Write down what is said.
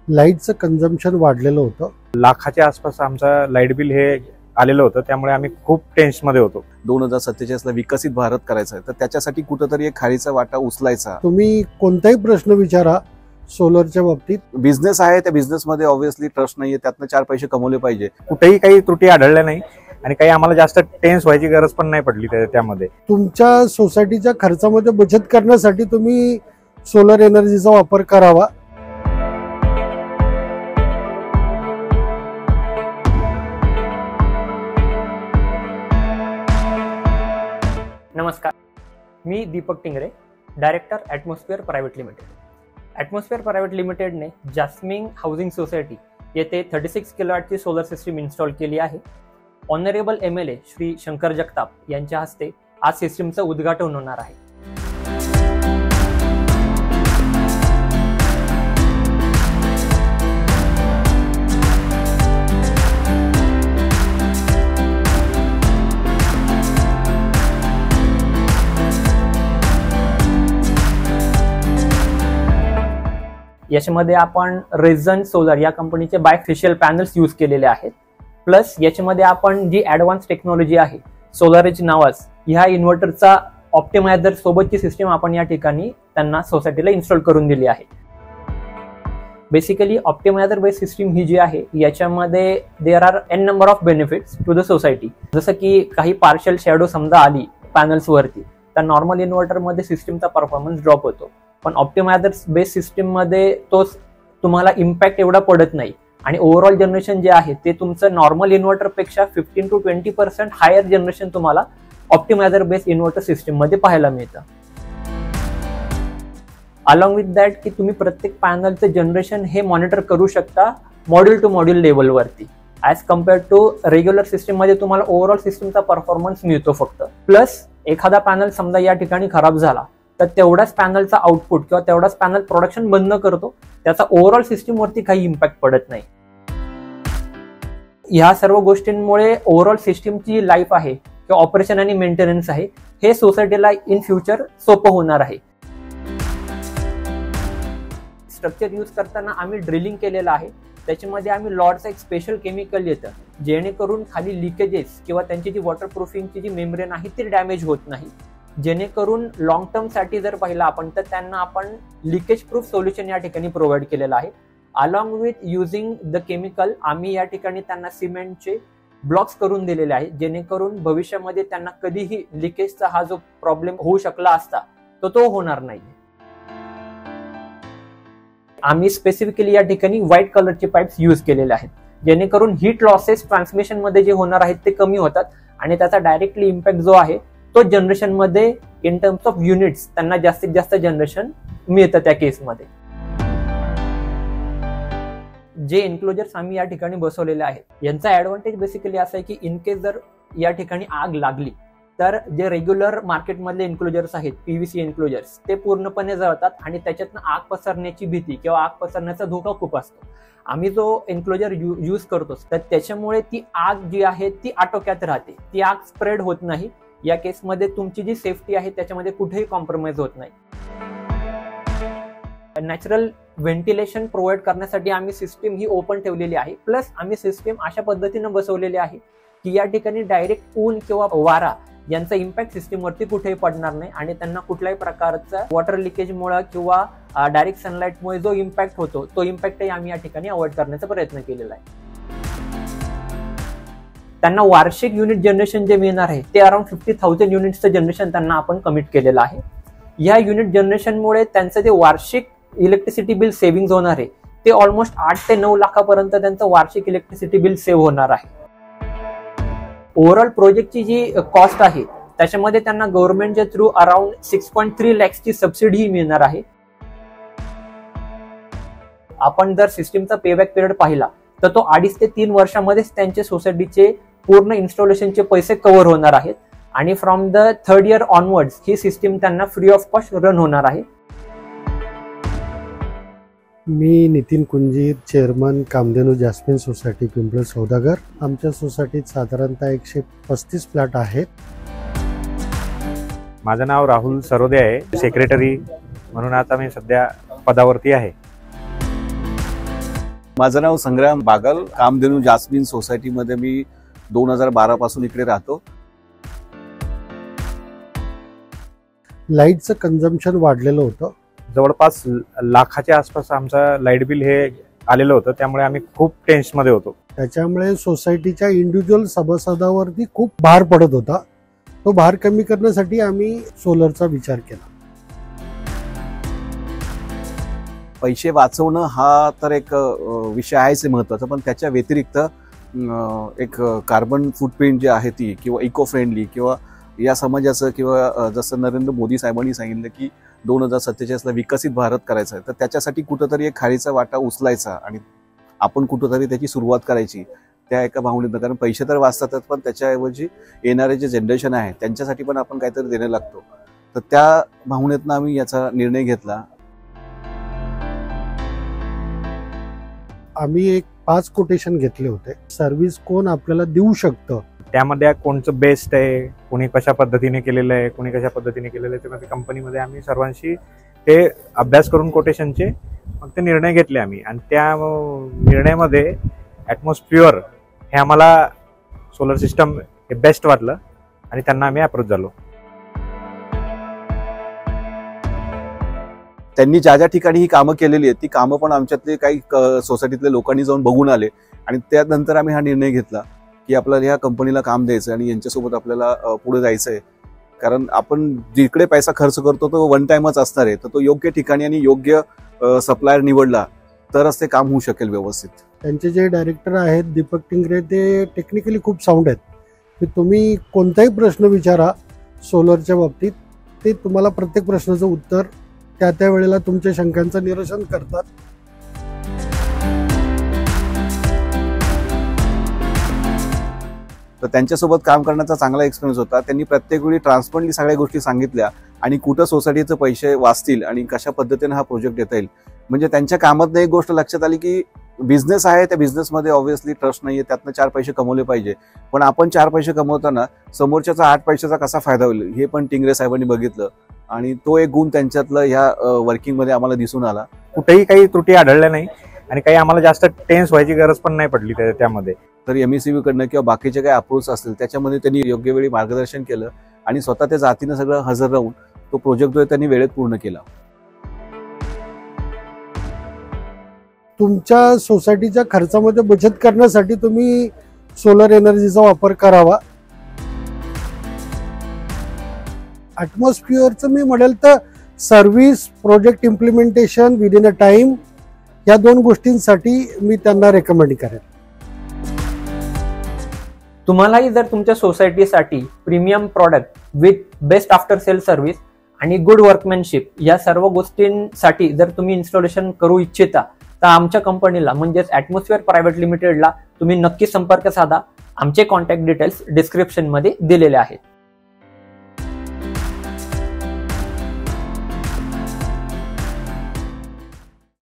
लाईटचं कन्झम्पशन वाढलेलं होतं। लाखाच्या आसपास आमचं लाईट बिल हे आलेलं होतं, त्यामुळे आम्ही खूप टेन्शनमध्ये होतो। 2047 ला विकसित भारत करायचा आहे, तर त्याच्यासाठी कुठेतरी एक खारीचा वाटा उचलायचा। तुम्ही कोणताही प्रश्न विचारा सोलरच्या बाबतीत, बिझनेस आहे, त्या बिझनेसमध्ये ऑब्व्हियसली ट्रस्ट नाहीये, त्यातनं 4 पैसे कमवले पाहिजे। कुठेही काही त्रुटी आढळल्या नाही आणि काही आम्हाला जास्त टेन्स व्हायची गरज पण नाही पडली त्यामध्ये। तुमच्या सोसायटीच्या खर्चामध्ये बचत करण्यासाठी तुम्ही सोलर एनर्जीचा वापर करावा। नमस्कार, मी Deepak Tingre, director Atmosphere private limited. Atmosphere private लिमिटेडने जास्मिन हाऊसिंग सोसायटी येथे 36 किलोवॅटची सोलर सिस्टीम इन्स्टॉल केली आहे। ऑनरेबल MLA श्री शंकर जगताप यांच्या हस्ते आज सिस्टीमचं उद्घाटन होणार आहे। याच्यामध्ये आपण रेझन सोलर या कंपनीचे बायफेशियल पॅनल्स यूज केलेले आहेत। प्लस याच्यामध्ये आपण जी ॲडव्हान्स टेक्नॉलॉजी आहे सोलरेज नावास ह्या इन्व्हर्टरचा ऑप्टिमायझर सोबतची सिस्टीम आपण या ठिकाणी त्यांना सोसायटीला इन्स्टॉल करून दिली आहे। बेसिकली ऑप्टिमायझर बेस्ड सिस्टीम ही जी आहे याच्यामध्ये there are n number of benefits to the society. जसं की काही पार्शियल शॅडो समजा आली पॅनल्स वरती तर नॉर्मल इन्व्हर्टरमध्ये सिस्टीमचा परफॉर्मन्स ड्रॉप होतो, पण ऑप्टिमायझर बेस्ड सिस्टीम मध्ये तो तुम्हाला इम्पॅक्ट एवढा पडत नाही आणि ओव्हरऑल जनरेशन जे आहे ते तुमचं नॉर्मल इन्व्हर्टर पेक्षा 15 to 20% हायर जनरेशन तुम्हाला ऑप्टिमायझर बेस्ड इन्व्हर्टर सिस्टीम मध्ये पाहायला मिळतं। अलॉंग विथ दॅट की तुम्ही प्रत्येक पॅनलचं जनरेशन हे मॉनिटर करू शकता मॉड्यूल टू मॉड्यूल लेवलवरती, as compared to regular system मध्ये तुम्हाला ओव्हरऑल सिस्टीमचा परफॉर्मन्स मिळतो फक्त। प्लस एखादा पॅनल समजा या ठिकाणी खराब झाला तर तेवढाच पॅनलचा आउटपुट किंवा तेवढाच पॅनल प्रोडक्शन बंद करतो, त्याचा ओव्हरऑल सिस्टीमवरती काही इम्पॅक्ट पडत नाही। ह्या सर्व गोष्टींमुळे ओव्हरऑल सिस्टीमची लाईफ आहे किंवा ऑपरेशन आणि मेंटेनन्स आहे हे सोसायटीला इन फ्युचर सोपं होणार आहे। स्ट्रक्चर यूज करताना आम्ही ड्रिलिंग केलेलं आहे, त्याच्यामध्ये आम्ही लॉडचं एक स्पेशल केमिकल येतं जेणेकरून खाली लिकेजेस किंवा त्यांची जी वॉटरप्रूफिंगची जी मेम्ब्रेन आहे ती डॅमेज होत नाही, जेणेकरून लॉंग टर्म साठी जर पाहिलं आपण तर त्यांना आपण लिकेज प्रूफ सोल्युशन या ठिकाणी प्रोव्हाइड केलेलं आहे। Along with using the chemical आम्ही या ठिकाणी त्यांना सिमेंटचे ब्लॉक्स करून दिलेले आहेत, जेणेकरून भविष्यामध्ये त्यांना कधीही लिकेजचा हा जो प्रॉब्लेम होऊ शकला असता तो होणार नाही। आम्ही स्पेसिफिकली या ठिकाणी व्हाईट कलरचे पाईप्स यूज केलेले आहेत, जेणेकरून हीट लॉसेस ट्रान्समिशन मध्ये जे होणार आहेत ते कमी होतात आणि त्याचा डायरेक्टली इम्पॅक्ट जो आहे तो जनरेशन मध्ये इन टर्म्स ऑफ युनिट्स त्यांना जास्तीत जास्त जनरेशन मिळतं त्या केसमध्ये। जे एन्क्लोजर्स आम्ही या ठिकाणी बसवलेले आहेत यांचा ऍडव्हान्टेज बेसिकली असा आहे की इन केस जर या ठिकाणी आग लागली तर जे रेग्युलर मार्केटमधले एन्क्लोजर्स आहेत PVC एन्क्लोजर्स ते पूर्णपणे जळतात आणि त्याच्यातनं आग पसरण्याची भीती किंवा आग पसरण्याचा धोका खूप असतो। आम्ही जो एन्क्लोजर यूज करतो तर त्याच्यामुळे ती आग जी आहे ती आटोक्यात राहते, ती आग स्प्रेड होत नाही। या केसमध्ये तुमची जी सेफ्टी आहे त्याच्यामध्ये कुठेही कॉम्प्रोमाइज होत नाही। नॅचरल व्हेंटिलेशन प्रोव्हाइड करण्यासाठी आम्ही सिस्टीम ही ओपन ठेवलेली आहे। प्लस आम्ही सिस्टीम अशा पद्धतीने बसवलेली आहे की या ठिकाणी डायरेक्ट ऊन किंवा वारा यांचा इम्पॅक्ट सिस्टीमवरती कुठेही पडणार नाही आणि त्यांना कुठल्याही प्रकारचा वॉटर लिकेजमुळे किंवा डायरेक्ट सनलाईटमुळे जो इम्पॅक्ट होतो तो इम्पॅक्टही आम्ही या ठिकाणी अवॉइड करण्याचा प्रयत्न केलेला आहे। त्यांना वार्षिक युनिट जनरेशन जे मिळणार आहे ते अराउंड 50,000 युनिट्सचं जनरेशन त्यांना आपण कमिट केलेलं आहे। या युनिट जनरेशनमुळे त्यांचं जे वार्षिक इलेक्ट्रिसिटी बिल सेव्हिंग होणार आहे ते ऑलमोस्ट 8 ते 9 लाखापर्यंत त्यांचं वार्षिक इलेक्ट्रिसिटी बिल सेव्ह होणार आहे। ओव्हरऑल प्रोजेक्टची जी कॉस्ट आहे त्याच्यामध्ये त्यांना गव्हर्नमेंटच्या थ्रू अराउंड 6.3 लॅक्सची सबसिडी मिळणार आहे। आपण जर सिस्टीमचा पेबॅक पिरियड पाहिला तर तो 2.5 ते 3 वर्षामध्येच त्यांचे सोसायटीचे पूर्ण इन्स्टॉलेशनचे पैसे कव्हर होणार आहेत आणि from the 3rd year onwards ही सिस्टीम त्यांना फ्री ऑफ कॉस्ट रन होणार आहे। मी Nitin Kunjir, chairman Kamdhenu Jasmine society Pimple Saudagar. आमच्या सोसायटीत साधारणतः 135 फ्लॅट आहेत। माझं नाव राहुल सरोदे आहे, सेक्रेटरी म्हणून आता मी सध्या पदावरती आहे। माझं नाव संग्राम बागल. कामधेनू जास्मिन सोसायटीमध्ये मी 2012 पासून इकडे राहतो. लाईटचं कन्झम्पशन वाढलेलं होतं. जवळपास लाखाच्या आसपास आमचं लाईट बिल हे आलेलं होतं. त्यामुळे आम्ही खूप टेन्शनमध्ये होतो. त्याच्यामुळे सोसायटीच्या इंडिव्हिज्युअल सभासदावरती खूप भार पडत होता. तो भार कमी करण्यासाठी आम्ही सोलरचा विचार केला. पैसे वाचवणं हा तर एक विषय आहेच महत्वाचा, पण त्याच्या व्यतिरिक्त एक कार्बन फुटप्रिंट जी आहे ती किंवा इको फ्रेंडली किंवा या समाजाचं किंवा जसं नरेंद्र मोदी साहेबांनी सांगितलं की 2047ला विकसित भारत करायचा आहे, तर त्याच्यासाठी कुठंतरी एक खारीचा वाटा उचलायचा आणि आपण कुठंतरी त्याची सुरुवात करायची त्या एका भावनेतनं. कारण पैसे तर वाचतातच, पण त्याच्याऐवजी येणारे जे जनरेशन आहे त्यांच्यासाठी पण आपण काहीतरी देणं लागतो. तर त्या भावनेतनं आम्ही याचा निर्णय घेतला. आम्ही एक 5 कोटेशन घेतले होते. सर्व्हिस कोण आपल्याला देऊ शकतं, त्यामध्ये कोणचं बेस्ट आहे, कोणी कशा पद्धतीने केलेलं आहे, कोणी कशा पद्धतीने केलेलं आहे, त्यामध्ये कंपनीमध्ये आम्ही सर्वांशी ते अभ्यास करून कोटेशनचे मग ते निर्णय घेतले आम्ही. आणि त्या निर्णयामध्ये ॲटमॉस्फिअर हे आम्हाला सोलर सिस्टम हे बेस्ट वाटलं आणि त्यांना आम्ही अप्रोच झालो. त्यांनी ज्या ज्या ठिकाणी ही कामं केलेली आहेत ती कामं पण आमच्यातले काही सोसायटीतल्या लोकांनी जाऊन बघून आले आणि त्यानंतर आम्ही हा निर्णय घेतला की आपल्याला ह्या कंपनीला काम द्यायचं आणि यांच्यासोबत आपल्याला पुढे जायचं आहे. कारण आपण जिकडे पैसा खर्च करतो तो वन टाइमच असणार आहे, तर तो योग्य ठिकाणी आणि योग्य सप्लायर निवडला तरच ते काम होऊ शकेल व्यवस्थित. त्यांचे जे डायरेक्टर आहेत दीपक टिंगरे, ते टेक्निकली खूप साऊंड आहेत. की तुम्ही कोणताही प्रश्न विचारा सोलरच्या बाबतीत, ते तुम्हाला प्रत्येक प्रश्नाचं उत्तर त्या वेळेला तुमच्या शंकांचं निरसन करतात. तर त्यांच्यासोबत काम करण्याचा चांगला एक्सपिरियन्स होता. त्यांनी प्रत्येक वेळी ट्रान्सपरंटली सगळ्या गोष्टी सांगितल्या आणि कुठं सोसायटीचे पैसे वाचतील आणि कशा पद्धतीने हा प्रोजेक्ट येता येईल. म्हणजे त्यांच्या कामातनं एक गोष्ट लक्षात आली की बिझनेस आहे, त्या बिझनेसमध्ये ऑब्व्हियसली ट्रस्ट नाहीये, त्यातनं 4 पैसे कमवले पाहिजे, पण आपण 4 पैसे कमवताना समोरच्याचा 8 पैशाचा कसा फायदा होईल हे पण टिंगरे साहेबांनी बघितलं आणि तो एक गुण त्यांच्यातलं ह्या वर्किंगमध्ये आम्हाला दिसून आला. कुठेही काही त्रुटी आढळल्या नाही आणि काही आम्हाला जास्त टेन्स व्हायची गरज पण नाही पडली त्यामध्ये. तर MECB कडनं किंवा बाकीचे काही अप्रोच असतील त्याच्यामध्ये त्यांनी योग्य वेळी मार्गदर्शन केलं आणि स्वतः त्या जातीनं सगळं हजर राहून तो प्रोजेक्ट जो आहे त्यांनी वेळेत पूर्ण केला. तुमच्या सोसायटीच्या खर्चामध्ये बचत करण्यासाठी तुम्ही सोलर एनर्जीचा वापर करावा. ॲटमॉस्फिअरचं मी म्हणेल तर service, project implementation within a time, या 2 गोष्टींसाठी मी त्यांना रेकमेंड करेन. तुम्हालाही जर तुमच्या सोसायटीसाठी premium product with best after sale service आणि गुड वर्कमॅनशिप या सर्व गोष्टींसाठी जर तुम्ही इन्स्टॉलेशन करू इच्छिता तर आमच्या कंपनीला म्हणजेच ॲटमॉस्फिअर प्रायव्हेट लिमिटेडला तुम्ही नक्की संपर्क साधा. आमचे कॉन्टॅक्ट डिटेल्स डिस्क्रिप्शनमध्ये दिलेले आहेत.